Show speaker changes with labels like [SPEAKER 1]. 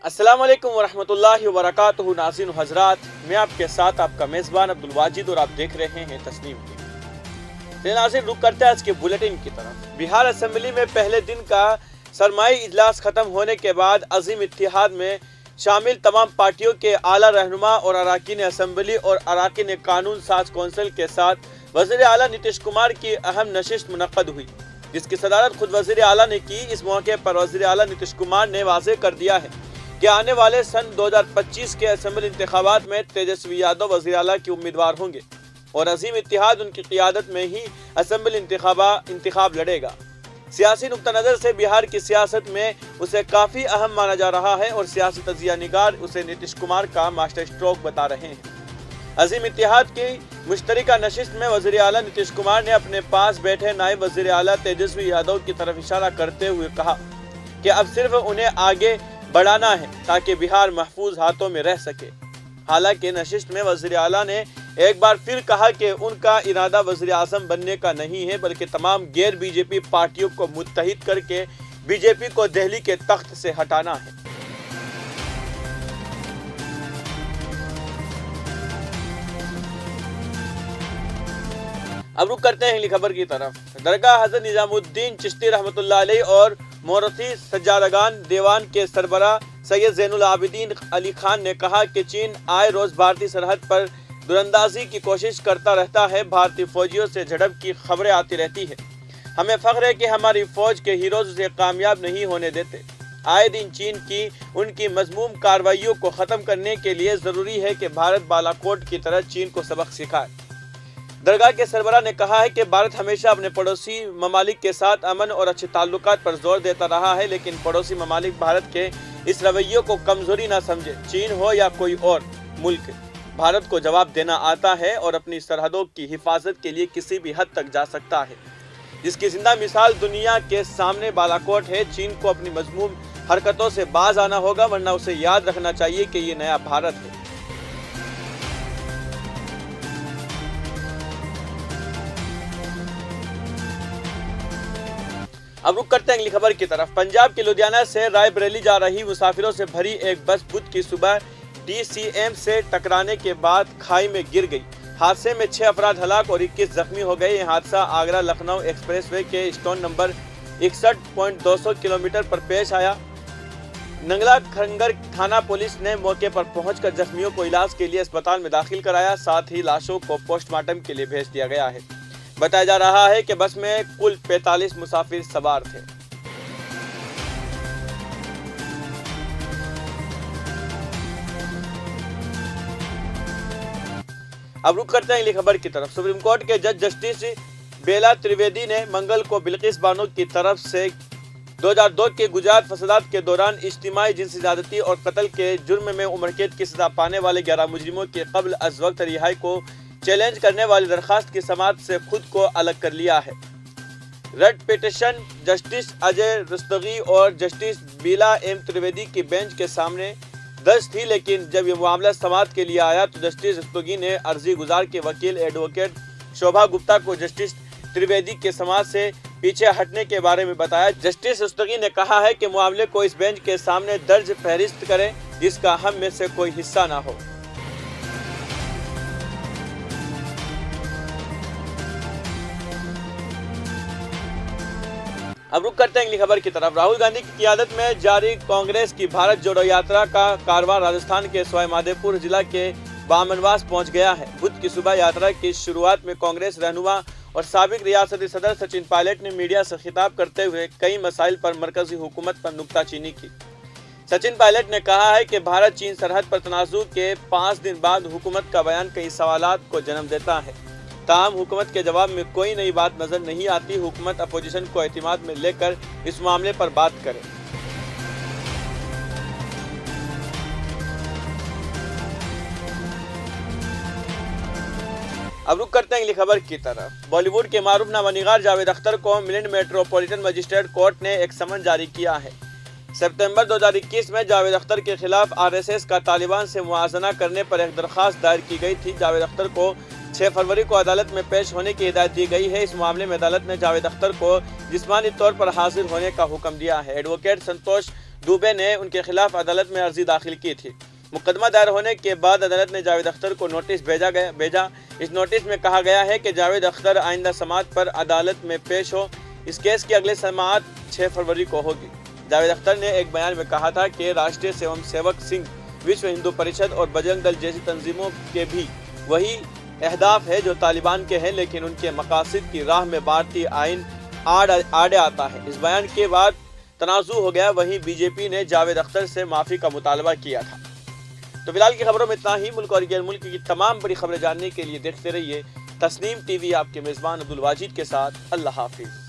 [SPEAKER 1] अस्सलाम वालेकुम वरहमतुल्लाहि वबरकातुहू। नाज़रीन हज़रात, मैं आपके साथ आपका मेज़बान अब्दुल वाजिद और आप देख रहे हैं तस्नीम टीवी। नाज़रीन, रुक करते हैं आज के बुलेटिन की तरफ। बिहार असेंबली में पहले दिन का सरमाई इजलास खत्म होने के बाद अजीम इत्तिहाद में शामिल तमाम पार्टियों के आला रहनुमा और अराकीन असेंबली और अराकीन कानून साज कौंसिल के साथ वज़ीर आला नीतीश कुमार की अहम नशिस्त मुनक्कद हुई, जिसकी सदारत खुद वज़ीर आला ने की। इस मौके पर वज़ीर आला नीतीश कुमार ने वाज़ेह कर दिया है कि आने वाले सन 2025 के असेंबली इंतखाबात में तेजस्वी यादव वज़ीर आला के उम्मीदवार होंगे और अजीम इत्तिहाद उनकी क़ियादत में ही असेंबली इंतखाब लड़ेगा। सियासी नुक्ता नज़र से बिहार की सियासत में उसे काफ़ी अहम माना जा रहा है और सियासी तजिया निगार उसे नीतीश कुमार का मास्टर स्ट्रोक बता रहे हैं। अजीम इत्तिहाद की मुश्तरका नशिस्त में वज़ीर आला नीतीश कुमार ने अपने पास बैठे नायब वज़ीर आला तेजस्वी यादव की तरफ इशारा करते हुए कहा कि अब सिर्फ उन्हें आगे बढ़ाना है ताकि बिहार महफूज हाथों में रह सके। हालांकि नशिस्त में वज़ीर आला ने एक बार फिर कहा कि उनका इरादा वज़ीर आज़म बनने का नहीं है, बल्कि तमाम गैर बीजेपी पार्टियों को मुत्तहिद करके बीजेपी को दिल्ली के तख्त से हटाना है। अब रुक करते हैं अगली खबर की तरफ। दरगाह हज़रत निजामुद्दीन चिश्ती रहमतुल्लाह अलैह और मोरसी सज्जादगान देवान के सरबराह सैयद ज़ैनुल आबिदीन अली खान ने कहा कि चीन आए रोज़ भारतीय सरहद पर दुरंदाजी की कोशिश करता रहता है। भारतीय फौजियों से झड़प की खबरें आती रहती है। हमें फ़ख्र है कि हमारी फ़ौज के हीरोज़ उसे कामयाब नहीं होने देते। आए दिन चीन की उनकी मज़मूम कार्रवाइयों को ख़त्म करने के लिए ज़रूरी है कि भारत बालाकोट की तरह चीन को सबक सिखाए। दरगाह के सरबराह ने कहा है कि भारत हमेशा अपने पड़ोसी ममालिक के साथ अमन और अच्छे ताल्लुकात पर जोर देता रहा है, लेकिन पड़ोसी ममालिक भारत के इस रवैये को कमज़ोरी ना समझे। चीन हो या कोई और मुल्क, भारत को जवाब देना आता है और अपनी सरहदों की हिफाजत के लिए किसी भी हद तक जा सकता है। इसकी जिंदा मिसाल दुनिया के सामने बालाकोट है। चीन को अपनी मज़मूम हरकतों से बाज आना होगा, वरना उसे याद रखना चाहिए कि ये नया भारत है। अब रुक करते हैं अगली खबर की तरफ। पंजाब के लुधियाना से रायबरेली जा रही मुसाफिरों से भरी एक बस बुध की सुबह DCM से टकराने के बाद खाई में गिर गई। हादसे में 6 अफराद हलाक और 21 जख्मी हो गए। यह हादसा आगरा लखनऊ एक्सप्रेसवे के स्टोन नंबर 61.200 किलोमीटर पर पेश आया। नंगला खंगर थाना पुलिस ने मौके पर पहुंचकर जख्मियों को इलाज के लिए अस्पताल में दाखिल कराया। साथ ही लाशों को पोस्टमार्टम के लिए भेज दिया गया है। बताया जा रहा है कि बस में कुल 45 मुसाफिर सवार थे। अब रुक करते हैं अगली खबर की तरफ। सुप्रीम कोर्ट के जज जस्टिस बेला त्रिवेदी ने मंगल को बिल्किस बानो की तरफ से 2002 के गुजरात फसादात के दौरान इज्तिमाई जिनसी ज़्यादती और कत्ल के जुर्म में उम्र कैद की सजा पाने वाले 11 मुजरिमों के कब्ल अज वक्त रिहाई को चैलेंज करने वाली दरखास्त की समाअत से खुद को अलग कर लिया है। Writ petition justice Ajay Rastogi और जस्टिस बीला एम त्रिवेदी की बेंच के सामने दर्ज थी, लेकिन जब ये मामला समाअत के लिए आया तो जस्टिस रस्तोगी ने अर्जी गुजार के वकील एडवोकेट शोभा गुप्ता को जस्टिस त्रिवेदी के समाअत से पीछे हटने के बारे में बताया। जस्टिस रस्तोगी ने कहा है कि मामले को इस बेंच के सामने दर्ज फहरिस्त करें जिसका हम में से कोई हिस्सा ना हो। अब रुक करते हैं अगली खबर की तरफ। राहुल गांधी की क़ियादत में जारी कांग्रेस की भारत जोड़ो यात्रा का कारवां राजस्थान के सवाईमाधोपुर जिला के बामनवास पहुंच गया है। बुध की सुबह यात्रा की शुरुआत में कांग्रेस रहनुमा और साबिक रियासती सदर सचिन पायलट ने मीडिया से खिताब करते हुए कई मसाइल पर मरकजी हुकूमत पर नुक्ताचीनी की। सचिन पायलट ने कहा है कि भारत चीन सरहद पर तनाज़ुर के 5 दिन बाद हुकूमत का बयान कई सवालात को जन्म देता है। ताहम हुकूमत के जवाब में कोई नई बात नजर नहीं आती। हुकूमत अपोजिशन को एतमाद में लेकर इस मामले पर बात करे। अब रुक करते हैं अगली खबर की तरफ। बॉलीवुड के मारूफ नामनिगार जावेद अख्तर को मिलैंड मेट्रोपॉलिटन मजिस्ट्रेट कोर्ट ने एक समन जारी किया है। सितंबर 2021 में जावेद अख्तर के खिलाफ RSS का तालिबान से मुआजना करने पर एक दरख्वास्त दायर की गई थी। जावेद अख्तर को 6 फरवरी को अदालत में पेश होने की हिदायत दी गई है। इस मामले में अदालत ने जावेद अख्तर को जिस्मानी तौर पर हाजिर होने का हुक्म दिया है। एडवोकेट संतोष दुबे ने उनके खिलाफ अदालत में अर्जी दाखिल की थी। मुकदमा दायर होने के बाद अदालत ने जावेद अख्तर को नोटिस भेजा। इस नोटिस में कहा गया है कि जावेद अख्तर आइंदा समाअत पर अदालत में पेश हो। इस केस की अगली समाअत 6 फरवरी को होगी। जावेद अख्तर ने एक बयान में कहा था कि राष्ट्रीय स्वयंसेवक संघ, विश्व हिंदू परिषद और बजरंग दल जैसी तंजीमों के भी वही अहदाफ है जो तालिबान के हैं, लेकिन उनके मकासद की राह में भारतीय आइन आड़े आता है। इस बयान के बाद तनाज़ु हो गया। वहीं बीजेपी ने जावेद अख्तर से माफ़ी का मुतालबा किया था। तो फिलहाल की खबरों में इतना ही। मुल्क और गैर मुल्क की तमाम बड़ी खबरें जानने के लिए देखते रहिए तस्नीम टीवी। आपके मेज़बान अब्दुल वाजिद के साथ। अल्लाह हाफिज़।